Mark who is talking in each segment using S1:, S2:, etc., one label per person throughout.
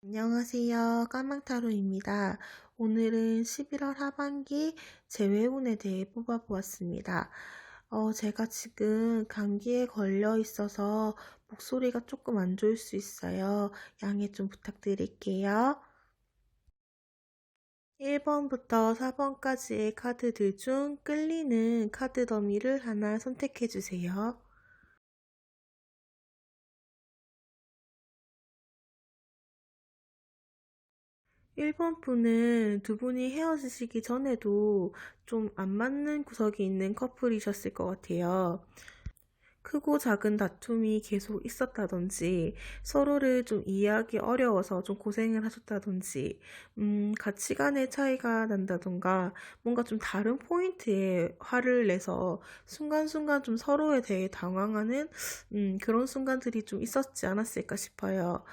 S1: 안녕하세요. 까망타로입니다. 오늘은 11월 하반기 재회운에 대해 뽑아보았습니다. 제가 지금 감기에 걸려 있어서 목소리가 조금 안 좋을 수 있어요. 양해 좀 부탁드릴게요. 1번부터 4번까지의 카드들 중 끌리는 카드 더미를 하나 선택해 주세요. 1번 분은 두 분이 헤어지시기 전에도 좀 안 맞는 구석이 있는 커플이셨을 것 같아요. 크고 작은 다툼이 계속 있었다든지, 서로를 좀 이해하기 어려워서 좀 고생을 하셨다든지, 가치관의 차이가 난다던가, 뭔가 좀 다른 포인트에 화를 내서 순간순간 좀 서로에 대해 당황하는, 그런 순간들이 좀 있었지 않았을까 싶어요.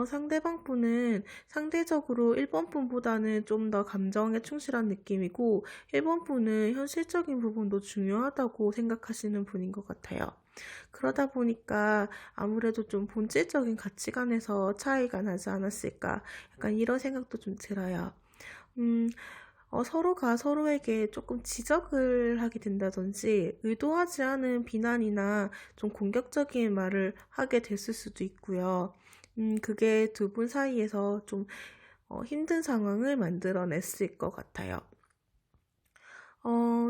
S1: 상대방 분은 상대적으로 1번 분보다는 좀 더 감정에 충실한 느낌이고, 1번 분은 현실적인 부분도 중요하다고 생각하시는 분인 것 같아요. 그러다 보니까 아무래도 좀 본질적인 가치관에서 차이가 나지 않았을까, 약간 이런 생각도 좀 들어요. 음, 서로가 서로에게 조금 지적을 하게 된다든지, 의도하지 않은 비난이나 좀 공격적인 말을 하게 됐을 수도 있고요. 그게 두 분 사이에서 좀 힘든 상황을 만들어냈을 것 같아요.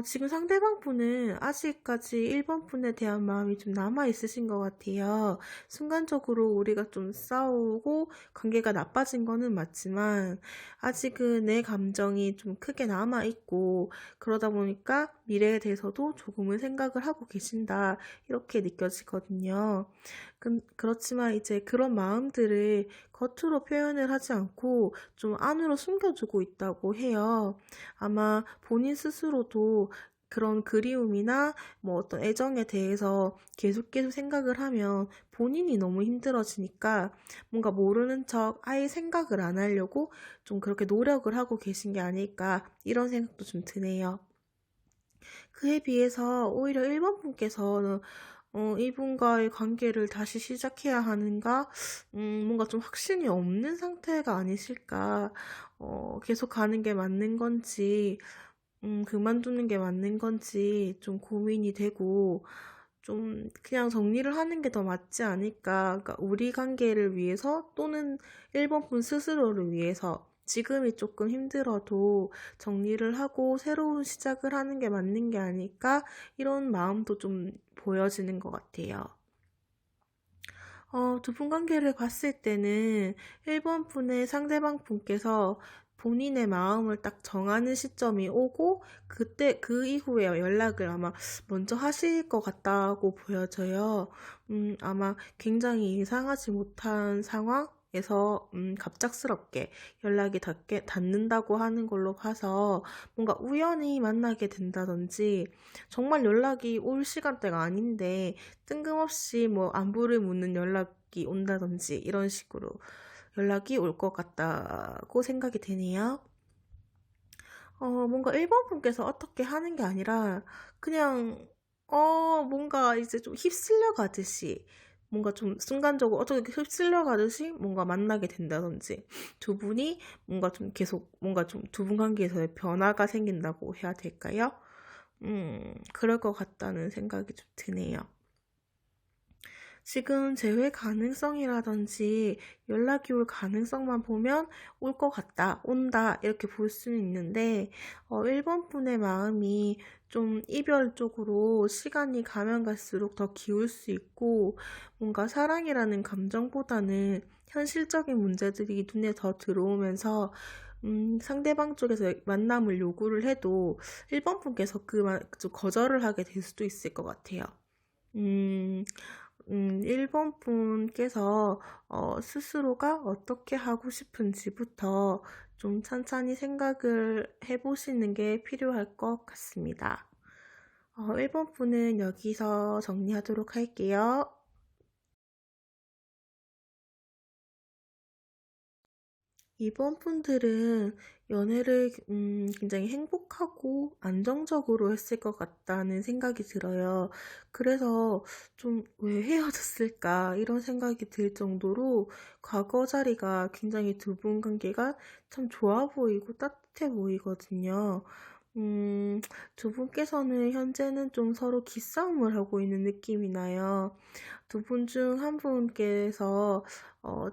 S1: 지금 상대방 분은 아직까지 1번 분에 대한 마음이 좀 남아 있으신 것 같아요. 순간적으로 우리가 좀 싸우고 관계가 나빠진 거는 맞지만, 아직은 내 감정이 좀 크게 남아 있고, 그러다 보니까 미래에 대해서도 조금은 생각을 하고 계신다, 이렇게 느껴지거든요. 그렇지만 이제 그런 마음들을 겉으로 표현을 하지 않고 좀 안으로 숨겨두고 있다고 해요. 아마 본인 스스로도 그런 그리움이나 뭐 어떤 애정에 대해서 계속 생각을 하면 본인이 너무 힘들어지니까 뭔가 모르는 척 아예 생각을 안 하려고 좀 그렇게 노력을 하고 계신 게 아닐까, 이런 생각도 좀 드네요. 그에 비해서 오히려 1번 분께서는 이분과의 관계를 다시 시작해야 하는가? 뭔가 좀 확신이 없는 상태가 아니실까? 계속 가는 게 맞는 건지, 그만두는 게 맞는 건지 좀 고민이 되고, 좀 그냥 정리를 하는 게 더 맞지 않을까. 그러니까 우리 관계를 위해서 또는 1번 분 스스로를 위해서 지금이 조금 힘들어도 정리를 하고 새로운 시작을 하는 게 맞는 게 아닐까? 이런 마음도 좀 보여지는 것 같아요. 두 분 관계를 봤을 때는 1번 분의 상대방 분께서 본인의 마음을 딱 정하는 시점이 오고, 그때 그 이후에 연락을 아마 먼저 하실 것 같다고 보여져요. 아마 굉장히 예상하지 못한 상황에서 갑작스럽게 연락이 닿는다고 하는 걸로 봐서, 뭔가 우연히 만나게 된다든지, 정말 연락이 올 시간대가 아닌데 뜬금없이 뭐 안부를 묻는 연락이 온다든지, 이런 식으로 연락이 올 것 같다고 생각이 되네요. 뭔가 1번 분께서 어떻게 하는 게 아니라 그냥 뭔가 이제 좀 휩쓸려 가듯이, 뭔가 좀 순간적으로 어떻게 휩쓸려 가듯이 뭔가 만나게 된다든지, 두 분이 뭔가 좀 계속 뭔가 좀 두 분 관계에서의 변화가 생긴다고 해야 될까요? 그럴 것 같다는 생각이 좀 드네요. 지금 재회 가능성이라든지 연락이 올 가능성만 보면 올 것 같다, 온다, 이렇게 볼 수는 있는데, 1번 분의 마음이 좀 이별 쪽으로 시간이 가면 갈수록 더 기울 수 있고, 뭔가 사랑이라는 감정보다는 현실적인 문제들이 눈에 더 들어오면서, 상대방 쪽에서 만남을 요구를 해도 1번 분께서 좀 거절을 하게 될 수도 있을 것 같아요. 음, 1번 분께서 스스로가 어떻게 하고 싶은지부터 좀 찬찬히 생각을 해보시는 게 필요할 것 같습니다. 1번 분은 여기서 정리하도록 할게요. 이번 분들은 연애를 굉장히 행복하고 안정적으로 했을 것 같다는 생각이 들어요. 그래서 좀 '왜 헤어졌을까?' 이런 생각이 들 정도로 과거 자리가 굉장히 두 분 관계가 참 좋아 보이고 따뜻해 보이거든요. 음, 두 분께서는 현재는 좀 서로 기싸움을 하고 있는 느낌이 나요. 두 분 중 한 분께서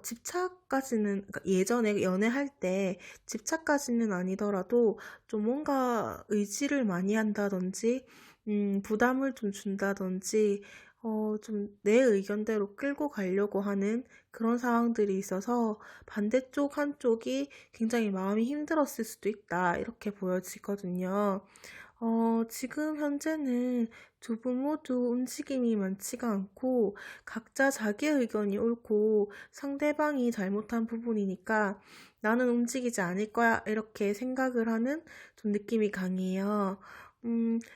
S1: 집착까지는, 그러니까 예전에 연애할 때 집착까지는 아니더라도 좀 뭔가 의지를 많이 한다든지, 부담을 좀 준다든지, 좀 내 의견대로 끌고 가려고 하는 그런 상황들이 있어서 반대쪽 한쪽이 굉장히 마음이 힘들었을 수도 있다, 이렇게 보여지거든요. 지금 현재는 두 분 모두 움직임이 많지가 않고 각자 자기 의견이 옳고 상대방이 잘못한 부분이니까 나는 움직이지 않을 거야, 이렇게 생각을 하는 좀 느낌이 강해요.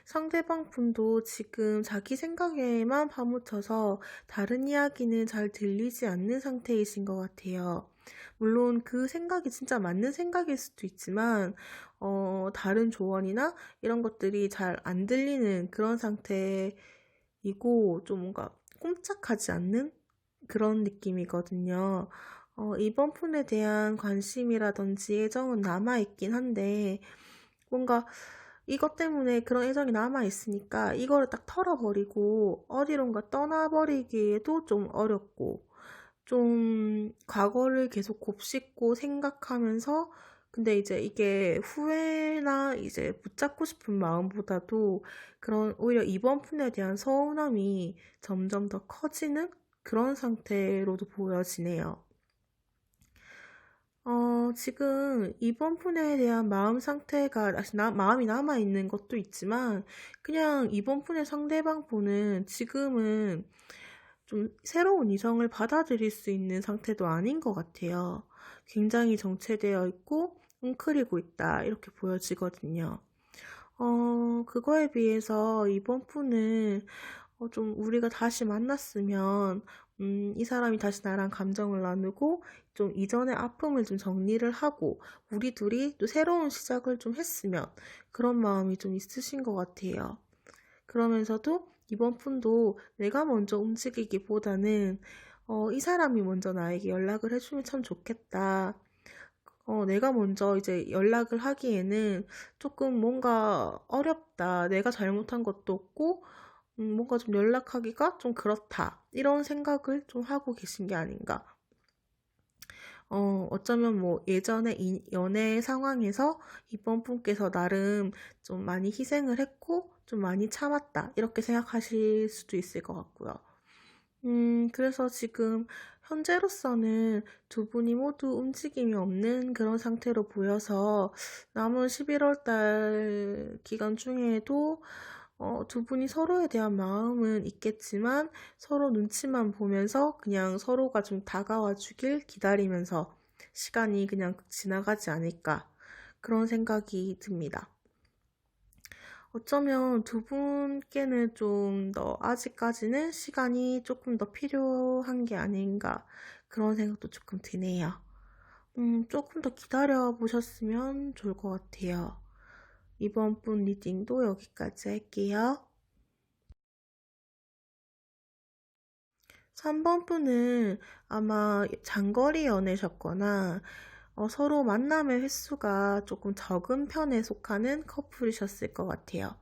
S1: 상대방 분도 지금 자기 생각에만 파묻혀서 다른 이야기는 잘 들리지 않는 상태이신 것 같아요. 물론 그 생각이 진짜 맞는 생각일 수도 있지만, 다른 조언이나 이런 것들이 잘 안 들리는 그런 상태이고, 좀 뭔가 꼼짝하지 않는 그런 느낌이거든요. 이번 푼에 대한 관심이라든지 애정은 남아있긴 한데, 뭔가 이것 때문에 그런 애정이 남아있으니까 이거를 딱 털어버리고 어디론가 떠나버리기에도 좀 어렵고, 좀 과거를 계속 곱씹고 생각하면서, 근데 이제 이게 후회나 이제 붙잡고 싶은 마음보다도 그런 오히려 이번 푼에 대한 서운함이 점점 더 커지는 그런 상태로도 보여지네요. 지금 이번 푼에 대한 마음 상태가 다시 마음이 남아있는 것도 있지만, 그냥 이번 푼의 상대방 분은 지금은 좀 새로운 이성을 받아들일 수 있는 상태도 아닌 것 같아요. 굉장히 정체되어 있고 웅크리고 있다, 이렇게 보여지거든요. 그거에 비해서 이번 분은 좀 우리가 다시 만났으면, 이 사람이 다시 나랑 감정을 나누고 좀 이전의 아픔을 좀 정리를 하고 우리 둘이 또 새로운 시작을 좀 했으면, 그런 마음이 좀 있으신 것 같아요. 그러면서도 이번 분도 내가 먼저 움직이기보다는 이 사람이 먼저 나에게 연락을 해주면 참 좋겠다. 내가 먼저 이제 연락을 하기에는 조금 뭔가 어렵다. 내가 잘못한 것도 없고, 뭔가 좀 연락하기가 좀 그렇다. 이런 생각을 좀 하고 계신 게 아닌가. 어쩌면 뭐 예전에 연애 상황에서 이번 분께서 나름 좀 많이 희생을 했고, 좀 많이 참았다, 이렇게 생각하실 수도 있을 것 같고요. 그래서 지금 현재로서는 두 분이 모두 움직임이 없는 그런 상태로 보여서 남은 11월 달 기간 중에도 두 분이 서로에 대한 마음은 있겠지만 서로 눈치만 보면서 그냥 서로가 좀 다가와 주길 기다리면서 시간이 그냥 지나가지 않을까, 그런 생각이 듭니다. 어쩌면 두 분께는 좀 더 아직까지는 시간이 조금 더 필요한 게 아닌가, 그런 생각도 조금 드네요. 조금 더 기다려 보셨으면 좋을 것 같아요. 이번 분 리딩도 여기까지 할게요. 3번 분은 아마 장거리 연애셨거나 서로 만남의 횟수가 조금 적은 편에 속하는 커플이셨을 것 같아요.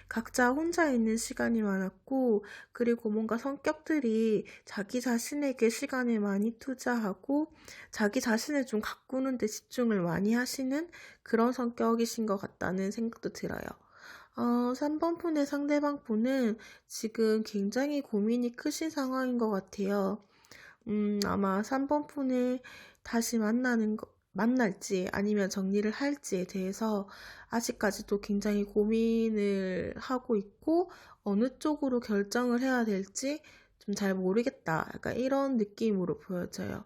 S1: 각자 혼자 있는 시간이 많았고, 그리고 뭔가 성격들이 자기 자신에게 시간을 많이 투자하고, 자기 자신을 좀 가꾸는 데 집중을 많이 하시는 그런 성격이신 것 같다는 생각도 들어요. 3번 분의 상대방 분은 지금 굉장히 고민이 크신 상황인 것 같아요. 아마 3번 푼을 다시 만날지 아니면 정리를 할지에 대해서 아직까지도 굉장히 고민을 하고 있고, 어느 쪽으로 결정을 해야 될지 좀 잘 모르겠다, 약간 이런 느낌으로 보여져요.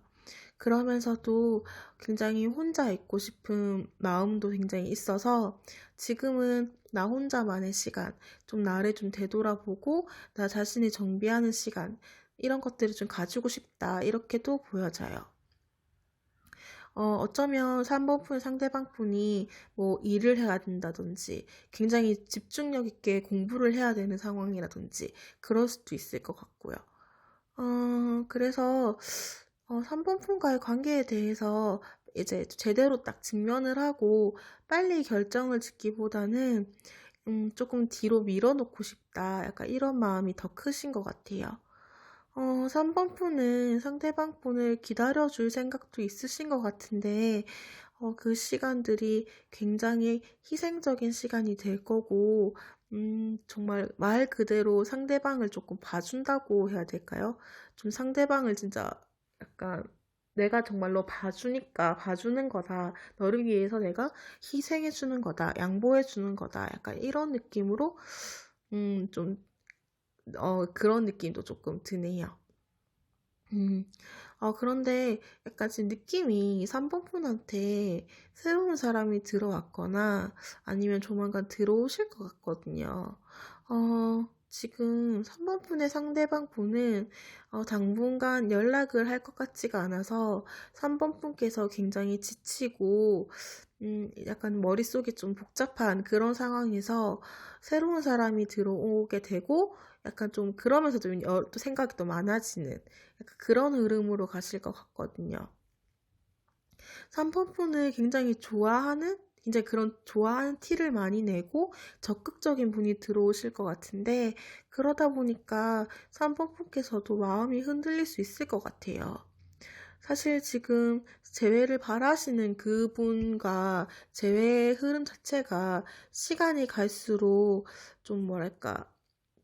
S1: 그러면서도 굉장히 혼자 있고 싶은 마음도 굉장히 있어서 지금은 나 혼자만의 시간, 좀 나를 좀 되돌아보고 나 자신을 정비하는 시간, 이런 것들을 좀 가지고 싶다, 이렇게도 보여져요. 어쩌면 3번 분 상대방 분이 뭐 일을 해야 된다든지 굉장히 집중력 있게 공부를 해야 되는 상황이라든지 그럴 수도 있을 것 같고요. 그래서 3번 분과의 관계에 대해서 이제 제대로 딱 직면을 하고 빨리 결정을 짓기보다는 조금 뒤로 밀어놓고 싶다. 약간 이런 마음이 더 크신 것 같아요. 3번 분은 상대방 분을 기다려줄 생각도 있으신 것 같은데, 그 시간들이 굉장히 희생적인 시간이 될 거고, 정말 말 그대로 상대방을 조금 봐준다고 해야 될까요? 좀 상대방을 진짜 약간 내가 정말로 봐주니까 봐주는 거다. 너를 위해서 내가 희생해주는 거다. 양보해주는 거다. 약간 이런 느낌으로, 좀, 그런 느낌도 조금 드네요. 음, 그런데 약간 지금 느낌이 3번 분한테 새로운 사람이 들어왔거나 아니면 조만간 들어오실 것 같거든요. 지금 3번 분의 상대방 분은 당분간 연락을 할 것 같지가 않아서 3번 분께서 굉장히 지치고 약간 머릿속이 좀 복잡한 그런 상황에서 새로운 사람이 들어오게 되고 약간 좀 그러면서도 또 생각이 또 많아지는 약간 그런 흐름으로 가실 것 같거든요. 3번 분을 굉장히 좋아하는 굉장히 그런 좋아하는 티를 많이 내고 적극적인 분이 들어오실 것 같은데 그러다 보니까 3번 분께서도 마음이 흔들릴 수 있을 것 같아요. 사실 지금 재회를 바라시는 그분과 재회의 흐름 자체가 시간이 갈수록 좀 뭐랄까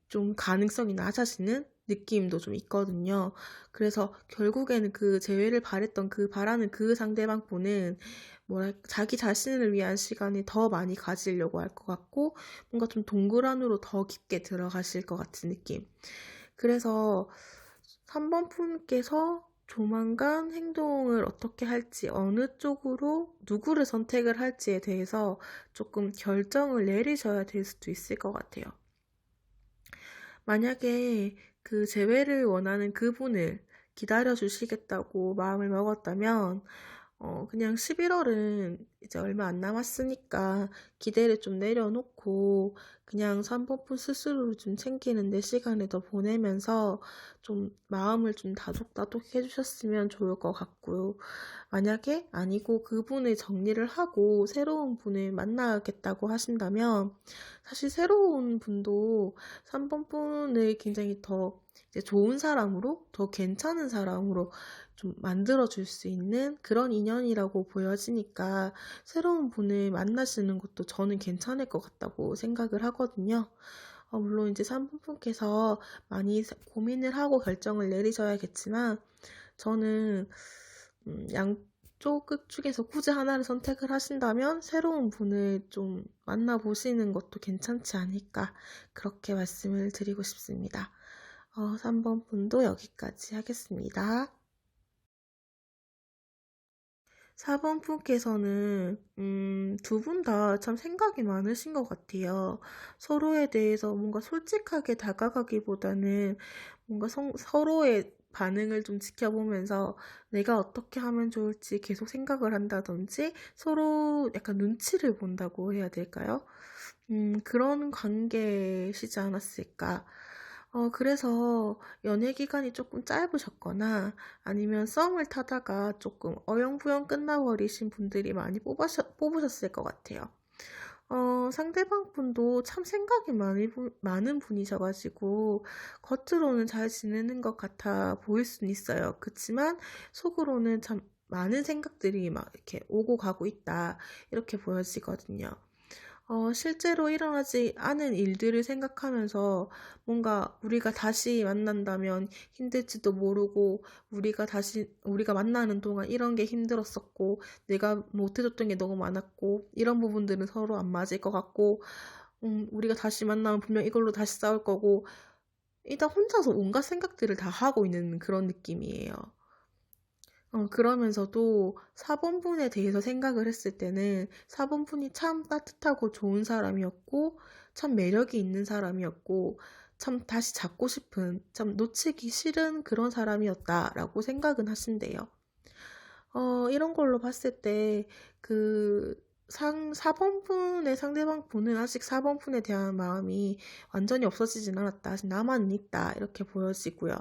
S1: 좀 가능성이 낮아지는 느낌도 좀 있거든요. 그래서 결국에는 그 재회를 바랬던 그 바라는 그 상대방 분은 뭐랄까 자기 자신을 위한 시간이 더 많이 가지려고 할 것 같고 뭔가 좀 동굴 안으로 더 깊게 들어가실 것 같은 느낌. 그래서 3번 분께서 조만간 행동을 어떻게 할지, 어느 쪽으로 누구를 선택을 할지에 대해서 조금 결정을 내리셔야 될 수도 있을 것 같아요. 만약에 그 재회를 원하는 그분을 기다려 주시겠다고 마음을 먹었다면, 그냥 11월은 이제 얼마 안 남았으니까 기대를 좀 내려놓고 그냥 3번분 스스로를 좀 챙기는 데 시간을 더 보내면서 좀 마음을 좀 다독다독 해주셨으면 좋을 것 같고요. 만약에 아니고 그분을 정리를 하고 새로운 분을 만나겠다고 하신다면 사실 새로운 분도 3번 분을 굉장히 더 이제 좋은 사람으로, 더 괜찮은 사람으로 좀 만들어줄 수 있는 그런 인연이라고 보여지니까 새로운 분을 만나시는 것도 저는 괜찮을 것 같다고 생각을 하거든요. 물론 이제 3번 분께서 많이 고민을 하고 결정을 내리셔야겠지만 저는 양쪽 중에서 굳이 하나를 선택을 하신다면 새로운 분을 좀 만나보시는 것도 괜찮지 않을까 그렇게 말씀을 드리고 싶습니다. 3번 분도 여기까지 하겠습니다. 4번 분께서는 두 분 다 참 생각이 많으신 것 같아요. 서로에 대해서 뭔가 솔직하게 다가가기보다는 뭔가 서로의 반응을 좀 지켜보면서 내가 어떻게 하면 좋을지 계속 생각을 한다든지 서로 약간 눈치를 본다고 해야 될까요? 그런 관계시지 않았을까. 그래서 연애 기간이 조금 짧으셨거나 아니면 썸을 타다가 조금 어영부영 끝나버리신 분들이 많이 뽑으셨을 것 같아요. 상대방 분도 참 생각이 많은 분이셔가지고 겉으로는 잘 지내는 것 같아 보일 수는 있어요. 그치만 속으로는 참 많은 생각들이 막 이렇게 오고 가고 있다. 이렇게 보여지거든요. 실제로 일어나지 않은 일들을 생각하면서 뭔가 우리가 다시 만난다면 힘들지도 모르고 우리가 만나는 동안 이런 게 힘들었었고 내가 못해줬던 게 너무 많았고 이런 부분들은 서로 안 맞을 것 같고 우리가 다시 만나면 분명 이걸로 다시 싸울 거고 일단 혼자서 온갖 생각들을 다 하고 있는 그런 느낌이에요. 그러면서도 4번분에 대해서 생각을 했을 때는 4번분이 참 따뜻하고 좋은 사람이었고, 참 매력이 있는 사람이었고, 참 다시 잡고 싶은, 참 놓치기 싫은 그런 사람이었다라고 생각은 하신대요. 이런 걸로 봤을 때 그 4번 분의 상대방 분은 아직 4번 분에 대한 마음이 완전히 없어지진 않았다. 아직 남아 있다. 이렇게 보여지고요.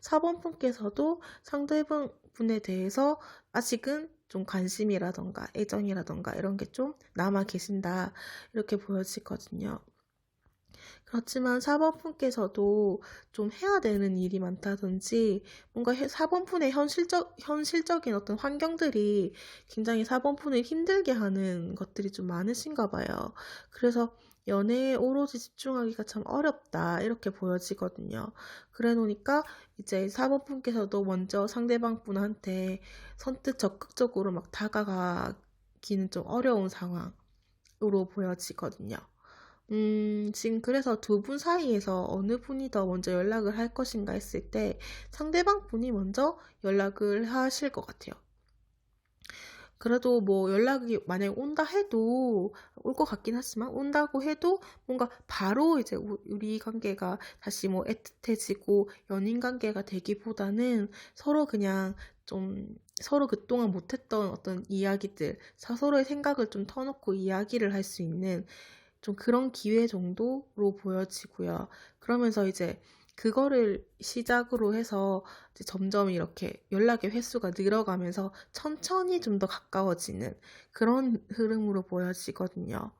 S1: 4번 분께서도 상대방 분에 대해서 아직은 좀 관심이라던가 애정이라던가 이런 게 좀 남아 계신다. 이렇게 보여지거든요. 그렇지만 4번 분께서도 좀 해야 되는 일이 많다든지 뭔가 4번 분의 현실적인 어떤 환경들이 굉장히 4번 분을 힘들게 하는 것들이 좀 많으신가 봐요. 그래서 연애에 오로지 집중하기가 참 어렵다 이렇게 보여지거든요. 그래 놓으니까 이제 4번 분께서도 먼저 상대방 분한테 선뜻 적극적으로 막 다가가기는 좀 어려운 상황으로 보여지거든요. 지금 그래서 두 분 사이에서 어느 분이 더 먼저 연락을 할 것인가 했을 때 상대방 분이 먼저 연락을 하실 것 같아요. 그래도 뭐 연락이 만약에 온다 해도 올 것 같긴 하지만 온다고 해도 뭔가 바로 이제 우리 관계가 다시 뭐 애틋해지고 연인 관계가 되기보다는 서로 그냥 좀 서로 그동안 못했던 어떤 이야기들, 서로의 생각을 좀 터놓고 이야기를 할 수 있는 좀 그런 기회 정도로 보여지고요. 그러면서 이제 그거를 시작으로 해서 이제 점점 이렇게 연락의 횟수가 늘어가면서 천천히 좀 더 가까워지는 그런 흐름으로 보여지거든요.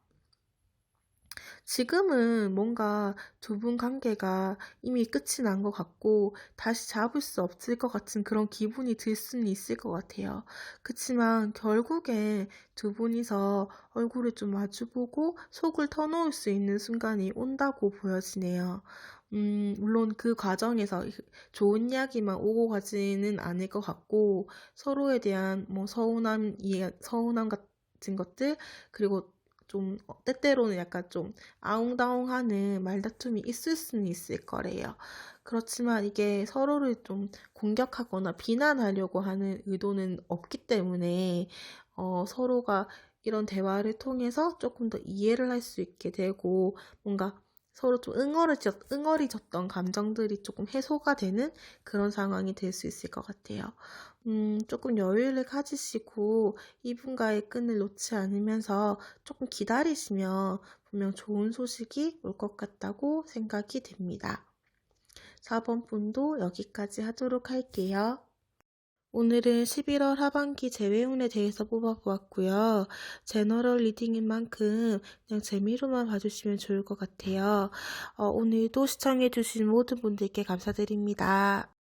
S1: 지금은 뭔가 두 분 관계가 이미 끝이 난 것 같고 다시 잡을 수 없을 것 같은 그런 기분이 들 수는 있을 것 같아요. 그치만 결국엔 두 분이서 얼굴을 좀 마주보고 속을 터놓을 수 있는 순간이 온다고 보여지네요. 물론 그 과정에서 좋은 이야기만 오고 가지는 않을 것 같고 서로에 대한 뭐 서운함 같은 것들 그리고 좀 때때로는 약간 좀 아웅다웅하는 말다툼이 있을 수는 있을 거래요. 그렇지만 이게 서로를 좀 공격하거나 비난하려고 하는 의도는 없기 때문에 서로가 이런 대화를 통해서 조금 더 이해를 할 수 있게 되고 뭔가 서로 좀 응어리졌던 감정들이 조금 해소가 되는 그런 상황이 될 수 있을 것 같아요. 조금 여유를 가지시고 이분과의 끈을 놓지 않으면서 조금 기다리시면 분명 좋은 소식이 올 것 같다고 생각이 됩니다. 4번 분도 여기까지 하도록 할게요. 오늘은 11월 하반기 재회운에 대해서 뽑아보았고요. 제너럴 리딩인 만큼 그냥 재미로만 봐주시면 좋을 것 같아요. 오늘도 시청해주신 모든 분들께 감사드립니다.